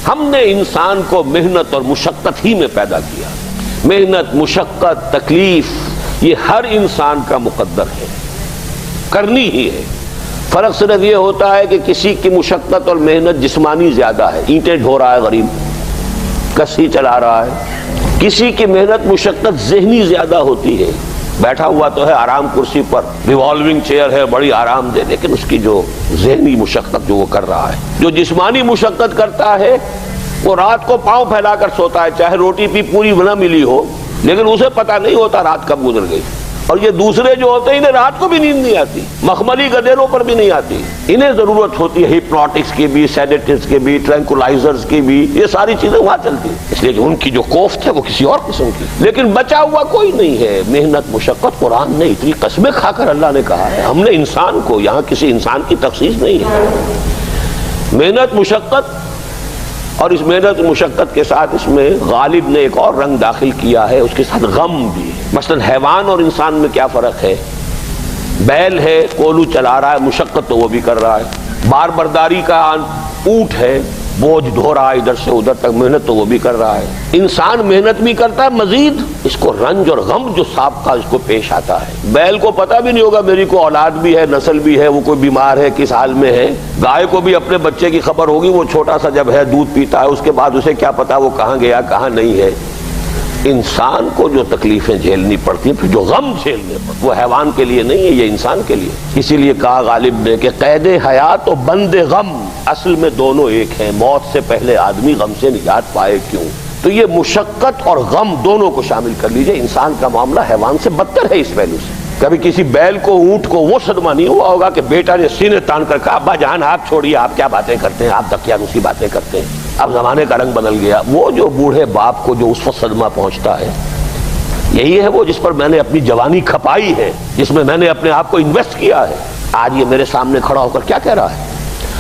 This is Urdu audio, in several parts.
ہم نے انسان کو محنت اور مشقت ہی میں پیدا کیا. محنت، مشقت، تکلیف یہ ہر انسان کا مقدر ہے، کرنی ہی ہے. فرق صرف یہ ہوتا ہے کہ کسی کی مشقت اور محنت جسمانی زیادہ ہے، اینٹیں ڈھو رہا ہے غریب، کسی چلا رہا ہے. کسی کی محنت مشقت ذہنی زیادہ ہوتی ہے، بیٹھا ہوا تو ہے آرام کرسی پر، ریوالونگ چیئر ہے بڑی آرام دہ، لیکن اس کی جو ذہنی مشقت جو وہ کر رہا ہے. جو جسمانی مشقت کرتا ہے وہ رات کو پاؤں پھیلا کر سوتا ہے، چاہے روٹی بھی پوری نہ ملی ہو، لیکن اسے پتہ نہیں ہوتا رات کب گزر گئی. اور یہ دوسرے جو ہوتے ہیں انہیں رات کو بھی نیند نہیں آتی، مخملی گدیروں پر بھی نہیں آتی. انہیں ضرورت ہوتی ہے ہپنوٹکس کی بھی، سیڈیٹیوز کی بھی، ٹرینکولائزرز کی بھی، یہ ساری چیزیں وہاں چلتی ہیں، اس لیے کہ ان کی جو کوفت ہے وہ کسی اور قسم کی. لیکن بچا ہوا کوئی نہیں ہے. محنت، مشقت، قرآن نے اتنی قسمیں کھا کر اللہ نے کہا ہے. ہم نے انسان کو، یہاں کسی انسان کی تخصیص نہیں ہے. محنت، مشقت، اور اس محنت مشقت کے ساتھ اس میں غالب نے ایک اور رنگ داخل کیا ہے، اس کے ساتھ غم بھی. مثلا حیوان اور انسان میں کیا فرق ہے؟ بیل ہے، کولو چلا رہا ہے، مشقت تو وہ بھی کر رہا ہے. بار برداری کا اونٹ ہے، بوجھ ڈھو رہا ہے ادھر سے ادھر تک، محنت تو وہ بھی کر رہا ہے. انسان محنت بھی کرتا ہے، مزید اس کو رنج اور غم جو سابقہ اس کو پیش آتا ہے. بیل کو پتہ بھی نہیں ہوگا میری کو اولاد بھی ہے، نسل بھی ہے، وہ کوئی بیمار ہے، کس حال میں ہے. گائے کو بھی اپنے بچے کی خبر ہوگی، وہ چھوٹا سا جب ہے دودھ پیتا ہے، اس کے بعد اسے کیا پتا وہ کہاں گیا کہاں نہیں ہے. انسان کو جو تکلیفیں جھیلنی پڑتی ہیں، پھر جو غم جھیلنے پڑتے، وہ حیوان کے لیے نہیں ہے، یہ انسان کے لیے. اسی لیے کہا غالب نے کہ قید حیات و بند غم اصل میں دونوں ایک ہیں. موت سے پہلے آدمی غم سے نجات پائے کیوں؟ تو یہ مشقت اور غم دونوں کو شامل کر لیجئے. انسان کا معاملہ حیوان سے بدتر ہے اس پہلو سے. کبھی کسی بیل کو، اونٹ کو وہ صدمہ نہیں ہوا ہوگا کہ بیٹا نے سینے تان کر کہا ابا جان آپ چھوڑیے، آپ کیا باتیں کرتے ہیں، آپ دقیانوسی باتیں کرتے ہیں، اب زمانے کا رنگ بدل گیا. وہ جو بوڑھے باپ کو جو اس وقت صدمہ پہنچتا ہے، یہی ہے وہ جس پر میں نے اپنی جوانی کھپائی ہے، جس میں میں نے اپنے آپ کو انویسٹ کیا ہے. آج یہ میرے سامنے کھڑا ہو کر کیا کہہ رہا ہے.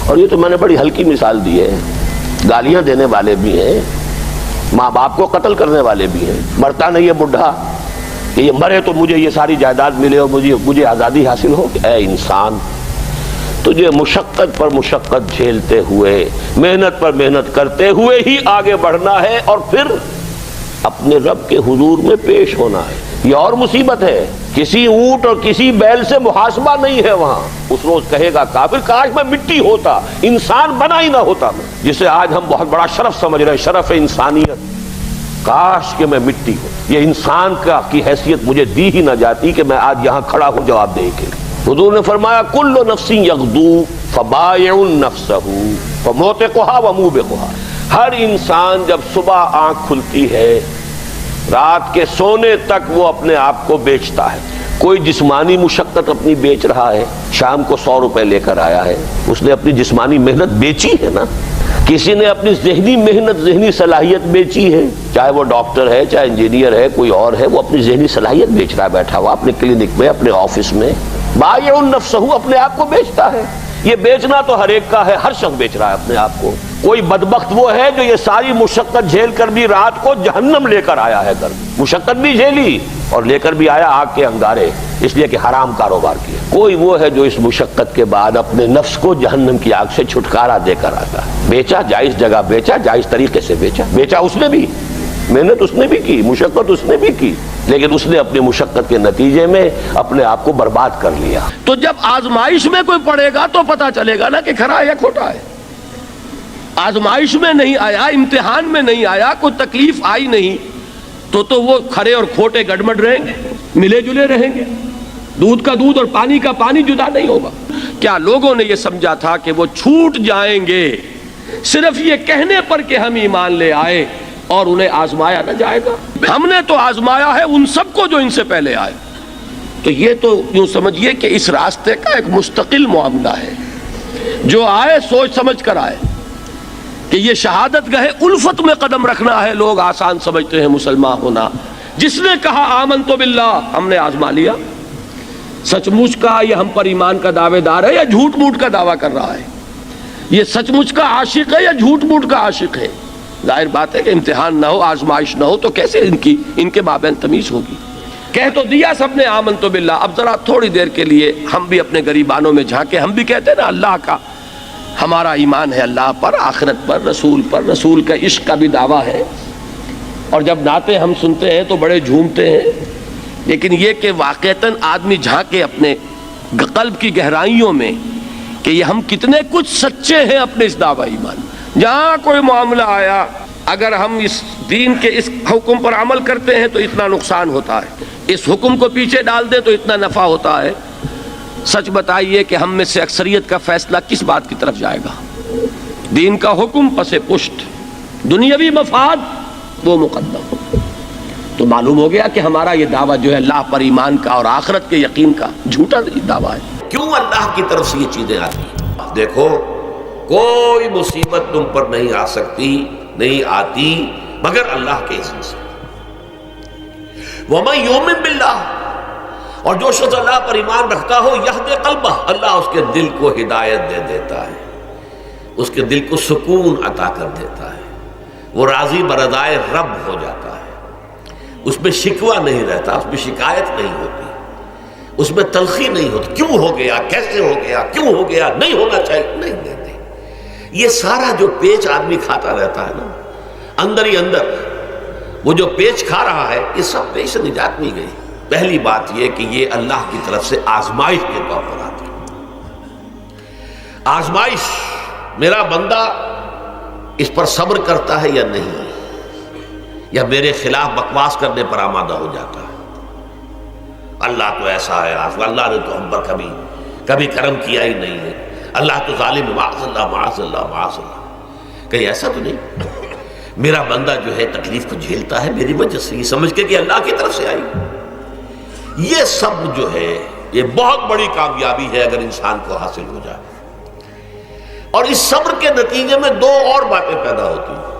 اور یہ تو میں نے بڑی ہلکی مثال دی ہے. گالیاں دینے والے بھی ہیں، ماں باپ کو قتل کرنے والے بھی ہیں. مرتا نہیں ہے بڈھا کہ یہ مرے تو مجھے یہ ساری جائیداد ملے اور مجھے آزادی حاصل ہو. اے انسان، تجھے مشقت پر مشقت جھیلتے ہوئے، محنت پر محنت کرتے ہوئے ہی آگے بڑھنا ہے، اور پھر اپنے رب کے حضور میں پیش ہونا ہے. یہ اور مصیبت ہے. کسی اونٹ اور کسی بیل سے محاسبہ نہیں ہے وہاں. اس روز کہے گا کافر کاش میں مٹی ہوتا، انسان بنا ہی نہ ہوتا میں، جسے آج ہم بہت بڑا شرف سمجھ رہے ہیں، شرف انسانیت. کاش کہ میں مٹی ہوں، یہ انسان کی حیثیت مجھے دی ہی نہ جاتی کہ میں آج یہاں کھڑا ہوں جواب دے کے. حضور نے فرمایا کل نفس یغدو فبائع نفسہ فموتقھا وموبقھا. ہر انسان جب صبح آنکھ کھلتی ہے رات کے سونے تک وہ اپنے آپ کو بیچتا ہے. کوئی جسمانی مشقت اپنی بیچ رہا ہے، شام کو 100 روپے لے کر آیا ہے، اس نے اپنی جسمانی محنت بیچی ہے نا. کسی نے اپنی ذہنی محنت، ذہنی صلاحیت بیچی ہے، چاہے وہ ڈاکٹر ہے، چاہے انجینئر ہے، کوئی اور ہے، وہ اپنی ذہنی صلاحیت بیچ رہا ہے بیٹھا ہوا اپنے کلینک میں، اپنے آفس میں. بائع نفسہ، اپنے آپ کو بیچتا ہے. یہ بیچنا تو ہر ایک کا ہے، ہر شخص بیچ رہا ہے اپنے آپ کو. کوئی بدبخت وہ ہے جو یہ ساری مشقت جھیل کر بھی رات کو جہنم لے کر آیا ہے گھر. مشقت بھی جھیلی اور لے کر بھی آیا آگ کے انگارے، اس لیے کہ حرام کاروبار کیا. کوئی وہ ہے جو اس مشقت کے بعد اپنے نفس کو جہنم کی آگ سے چھٹکارا دے کر آتا ہے. بیچا، جائز جگہ بیچا، جائز طریقے سے بیچا اس نے بھی، محنت اس نے بھی کی، مشقت اس نے بھی کی، لیکن اس نے اپنی مشقت کے نتیجے میں اپنے آپ کو برباد کر لیا. تو جب آزمائش میں کوئی پڑے گا تو پتا چلے گا نا کہ کھرا ہے یا کھوٹا ہے. آزمائش میں نہیں آیا، امتحان میں نہیں آیا، کوئی تکلیف آئی نہیں، تو وہ کھرے اور کھوٹے گڑمڑ رہیں گے، ملے جلے رہیں گے. دودھ کا دودھ اور پانی کا پانی جدا نہیں ہوگا. کیا لوگوں نے یہ سمجھا تھا کہ وہ چھوٹ جائیں گے صرف یہ کہنے پر کہ ہم ایمان لے آئے اور انہیں آزمایا نہ جائے گا؟ ہم نے تو آزمایا ہے ان سب کو جو ان سے پہلے آئے. تو یہ تو یوں سمجھیے کہ اس راستے کا ایک مستقل معاملہ ہے. جو آئے سوچ سمجھ کر آئے کہ یہ شہادت گاہ الفت میں قدم رکھنا ہے. لوگ آسان سمجھتے ہیں مسلمان ہونا. جس نے کہا آمنت باللہ، ہم نے آزما لیا. سچ مچ کا یہ ہم پر ایمان کا دعوے دار ہے یا جھوٹ موٹ کا دعویٰ کر رہا ہے؟ یہ سچ مچ کا عاشق ہے یا جھوٹ موٹ کا عاشق ہے؟ ظاہر بات ہے کہ امتحان نہ ہو، آزمائش نہ ہو تو کیسے ان کے مابین تمیز ہوگی؟ کہہ تو دیا سب نے آمنت باللہ. اب ذرا تھوڑی دیر کے لیے ہم بھی اپنے گریبانوں میں جھانکے. ہم بھی کہتے ہیں نا اللہ کا، ہمارا ایمان ہے اللہ پر، آخرت پر، رسول کا عشق کا بھی دعویٰ ہے. اور جب نعتیں ہم سنتے ہیں تو بڑے جھومتے ہیں، لیکن یہ کہ واقعتاً آدمی جھانکے اپنے قلب کی گہرائیوں میں کہ یہ ہم کتنے کچھ سچے ہیں اپنے اس دعویٰ ایمان. جہاں کوئی معاملہ آیا، اگر ہم اس دین کے اس حکم پر عمل کرتے ہیں تو اتنا نقصان ہوتا ہے، اس حکم کو پیچھے ڈال دیں تو اتنا نفع ہوتا ہے. سچ بتائیے کہ ہم میں سے اکثریت کا فیصلہ کس بات کی طرف جائے گا؟ دین کا حکم پس پشت، دنیاوی مفاد وہ مقدم. تو معلوم ہو گیا کہ ہمارا یہ دعویٰ جو ہے اللہ پر ایمان کا اور آخرت کے یقین کا جھوٹا دعویٰ ہے. کیوں اللہ کی طرف سے یہ چیزیں آتی ہیں؟ دیکھو، کوئی مصیبت تم پر نہیں آ سکتی، نہیں آتی مگر اللہ کے اذن سے. وَمَن يُؤْمِن بِاللَّهِ، اور جو شخص اللہ پر ایمان رکھتا ہو، یہدِ قلبہ، اللہ اس کے دل کو ہدایت دے دیتا ہے، اس کے دل کو سکون عطا کر دیتا ہے، وہ راضی برضائے رب ہو جاتا ہے. اس میں شکوہ نہیں رہتا، اس میں شکایت نہیں ہوتی، اس میں تلخی نہیں ہوتی. کیوں ہو گیا، کیسے ہو گیا، کیوں ہو گیا، نہیں ہونا چاہیے، نہیں دیتے. یہ سارا جو پیچ آدمی کھاتا رہتا ہے نا، اندر ہی اندر وہ جو پیچ کھا رہا ہے، یہ سب پیچ سے نجات مل گئی. پہلی بات یہ کہ یہ اللہ کی طرف سے آزمائش کے طور پر آتی ہے. آزمائش، میرا بندہ اس پر صبر کرتا ہے یا نہیں، یا میرے خلاف بکواس کرنے پر آمادہ ہو جاتا ہے. اللہ تو ایسا ہے، اللہ نے تو ہم پر کبھی کرم کیا ہی نہیں ہے، اللہ تو ظالم، معاذ اللہ معاذ اللہ معاذ اللہ. کہیں ایسا تو نہیں، میرا بندہ جو ہے تکلیف کو جھیلتا ہے میری وجہ سے، یہ سمجھ کے کہ اللہ کی طرف سے آئی. یہ سب جو ہے یہ بہت بڑی کامیابی ہے اگر انسان کو حاصل ہو جائے. اور اس صبر کے نتیجے میں دو اور باتیں پیدا ہوتی ہیں.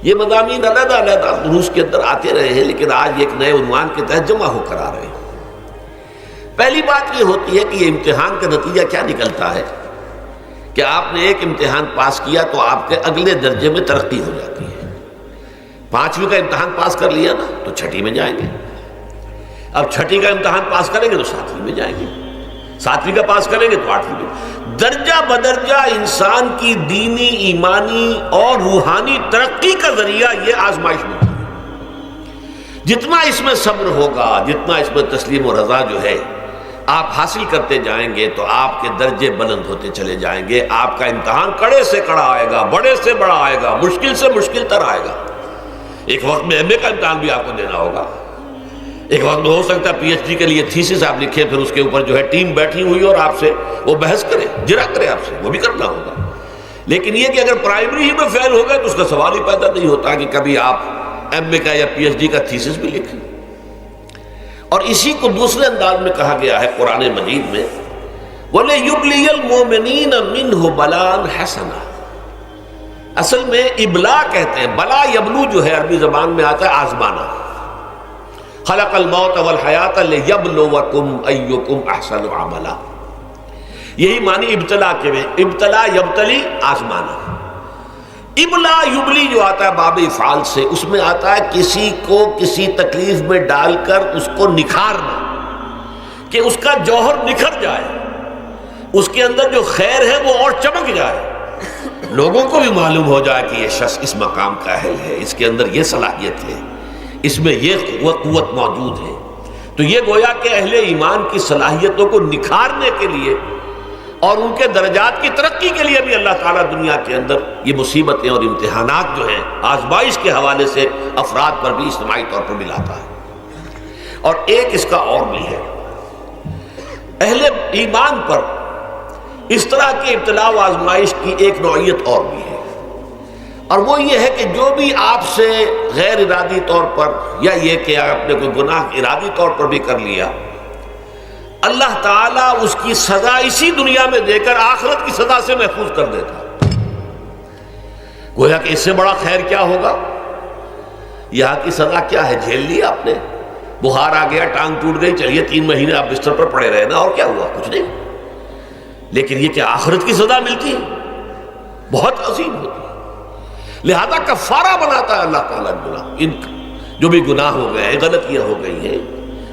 یہ مضامین علیحدہ علیحدہ دروس کے اندر آتے رہے ہیں، لیکن آج ایک نئے عنوان کے تحت جمع ہو کر آ رہے ہیں. پہلی بات یہ ہوتی ہے کہ یہ امتحان کا نتیجہ کیا نکلتا ہے کہ آپ نے ایک امتحان پاس کیا تو آپ کے اگلے درجے میں ترقی ہو جاتی ہے. 5ویں کا امتحان پاس کر لیا نا تو 6ٹھی میں جائیں گے. اب 6ٹھی کا امتحان پاس کریں گے تو 7ویں میں جائیں گے. 7ویں کا پاس کریں گے تو 8ویں میں. درجہ بدرجہ انسان کی دینی، ایمانی اور روحانی ترقی کا ذریعہ یہ آزمائش ہوتی ہے. جتنا اس میں صبر ہوگا، جتنا اس میں تسلیم و رضا جو ہے آپ حاصل کرتے جائیں گے تو آپ کے درجے بلند ہوتے چلے جائیں گے. آپ کا امتحان کڑے سے کڑا آئے گا، بڑے سے بڑا آئے گا، مشکل سے مشکل تر آئے گا. ایک وقت میں ایم اے کا امتحان بھی آپ کو دینا ہوگا. ایک وقت میں ہو سکتا ہے پی ایچ ڈی کے لیے تھیسس آپ لکھیں، پھر اس کے اوپر جو ہے ٹیم بیٹھی ہوئی اور آپ سے وہ بحث کرے، جرا کرے آپ سے، وہ بھی کرنا ہوگا. لیکن یہ کہ اگر پرائمری ہی میں فیل ہو گئے تو اس کا سوال ہی پیدا نہیں ہوتا کہ کبھی آپ ایم اے کا یا پی ایچ ڈی کا تھیسس بھی لکھیں. اور اسی کو دوسرے انداز میں کہا گیا ہے قرآن مجید میں، وَلِيُبْلِيَ الْمُؤْمِنِينَ مِنْهُ بَلَاءً حَسَنًا. اصل میں ابلا کہتے ہیں، بلا یبلو جو ہے عربی زبان میں آتا ہے آزمانا. خلق الموت والحیات لیبلوکم ایکم احسن عملا. یہی معنی ابتلا کے میں، ابتلا یبتلی آزمانا. ابلا یبلی جو آتا ہے باب افعال سے، اس میں آتا ہے کسی کو کسی تکلیف میں ڈال کر اس کو نکھارنا، کہ اس کا جوہر نکھر جائے، اس کے اندر جو خیر ہے وہ اور چمک جائے، لوگوں کو بھی معلوم ہو جائے کہ یہ شخص اس مقام کا اہل ہے، اس کے اندر یہ صلاحیت ہے، اس میں یہ قوت موجود ہے. تو یہ گویا کہ اہل ایمان کی صلاحیتوں کو نکھارنے کے لیے اور ان کے درجات کی ترقی کے لیے بھی اللہ تعالیٰ دنیا کے اندر یہ مصیبتیں اور امتحانات جو ہیں آزمائش کے حوالے سے افراد پر بھی اجتماعی طور پر بھی لاتا ہے. اور ایک اس کا اور بھی ہے، اہل ایمان پر اس طرح کی ابتلا و آزمائش کی ایک نوعیت اور بھی ہے، اور وہ یہ ہے کہ جو بھی آپ سے غیر ارادی طور پر یا یہ کہ آپ نے کوئی گناہ ارادی طور پر بھی کر لیا، اللہ تعالیٰ اس کی سزا اسی دنیا میں دے کر آخرت کی سزا سے محفوظ کر دیتا. گویا کہ اس سے بڑا خیر کیا ہوگا؟ یہاں کی سزا کیا ہے؟ جھیل لی آپ نے، بخار آ گیا، ٹانگ ٹوٹ گئی، چلیے 3 مہینے آپ بستر پر پڑے رہے نا، اور کیا ہوا؟ کچھ نہیں. لیکن یہ کہ آخرت کی سزا ملتی ہے بہت عظیم ہوتی ہے. لہذا کفارہ بناتا ہے اللہ تعالیٰ گناہ، ان جو بھی گناہ ہو گئے ہیں، غلطیاں ہو گئی ہیں،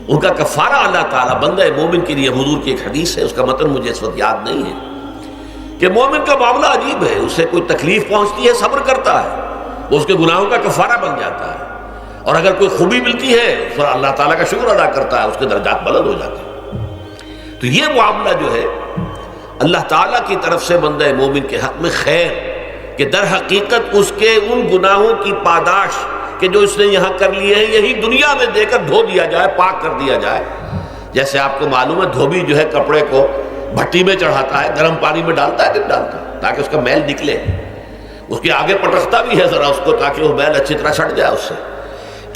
ان کا کفارہ اللہ تعالیٰ بندہ مومن کے لیے. حضور کی ایک حدیث ہے، اس کا متن مجھے اس وقت یاد نہیں ہے، کہ مومن کا معاملہ عجیب ہے، اسے کوئی تکلیف پہنچتی ہے صبر کرتا ہے، وہ اس کے گناہوں کا کفارہ بن جاتا ہے، اور اگر کوئی خوبی ملتی ہے تو اللہ تعالیٰ کا شکر ادا کرتا ہے، اس کے درجات بلند ہو جاتے ہیں۔ تو یہ معاملہ جو ہے اللہ تعالیٰ کی طرف سے بندہ مومن کے حق میں خیر، کہ در حقیقت اس کے ان گناہوں کی پاداش کہ جو اس نے یہاں کر لیے ہیں یہی دنیا میں دے کر دھو دیا جائے، پاک کر دیا جائے۔ جیسے آپ کو معلوم ہے دھوبی جو ہے کپڑے کو بھٹی میں چڑھاتا ہے، گرم پانی میں ڈالتا ہے کہ ڈالتا ہے تاکہ اس کا میل نکلے، اس کے آگے پٹکتا بھی ہے ذرا اس کو تاکہ وہ میل اچھی طرح چھٹ جائے اس سے۔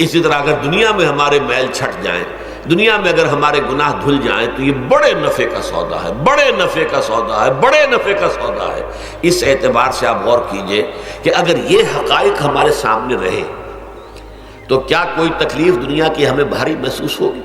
اسی طرح اگر دنیا میں ہمارے میل چھٹ جائیں، دنیا میں اگر ہمارے گناہ دھل جائیں تو یہ بڑے نفع کا سودا ہے، بڑے نفع کا سودا ہے، بڑے نفع کا سودا ہے۔ اس اعتبار سے آپ غور کیجئے کہ اگر یہ حقائق ہمارے سامنے رہے تو کیا کوئی تکلیف دنیا کی ہمیں بھاری محسوس ہوگی؟